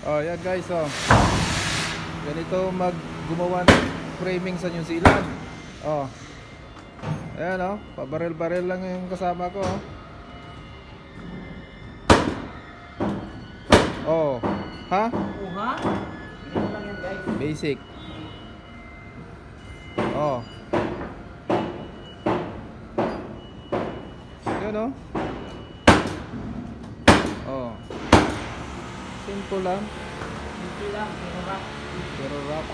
Oh, yan guys, oh. Ganito gumawa ng framing sa New Zealand. Oh. Ayan, oh. Pabarel-barel lang yung kasama ko, oh. Oh. Ha? Ha? Ganito lang yan, guys. Basic. Oh. Yun, oh. Oh. Simple lang. Simple lang, pero rock. Pero rock.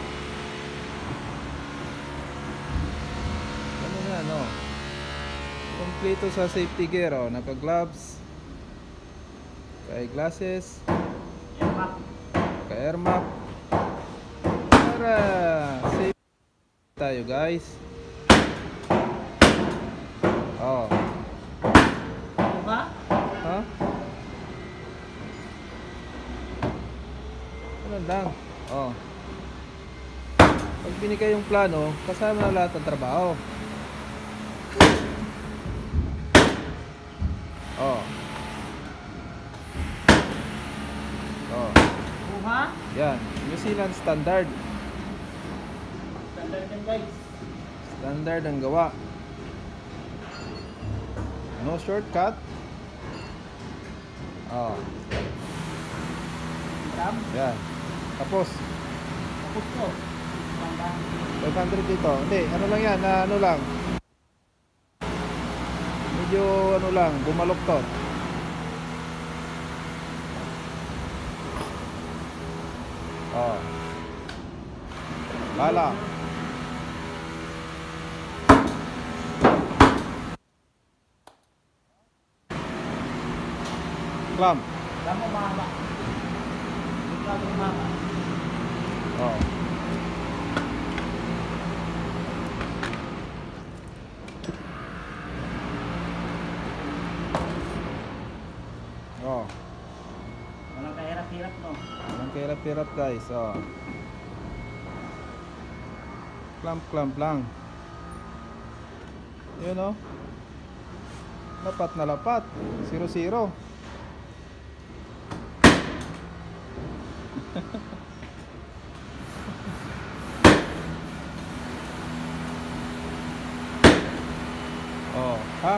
Ano na, no? Kompleto sa safety gear, oh. Naka-gloves. Naka-glasses. Airmap. Naka-airmap. Para safe tayo, guys. Oh. Ha? Ha? Ganun lang. Oh. Pag binigay yung plano, kasama na lahat ng trabaho. Oh. Oh. Ha? Yan. New Zealand standard. Standard yan, guys. Standard ang gawa. No shortcut. Oh. Gram. Yan. Tapos. Tapos ko. 500 dito. Hindi, ano lang yan, ano lang. Medyo ano lang, bumaloktot. Oh. Bala. Clamp. Damo mahaba. Damo mahaba. Oh. Oh. Walang kahirap-hirap, no? Walang kahirap-hirap, guys. Oh. Clamp lang. Yun, oh. Lapat na lapat. 0-0. Oh, ha?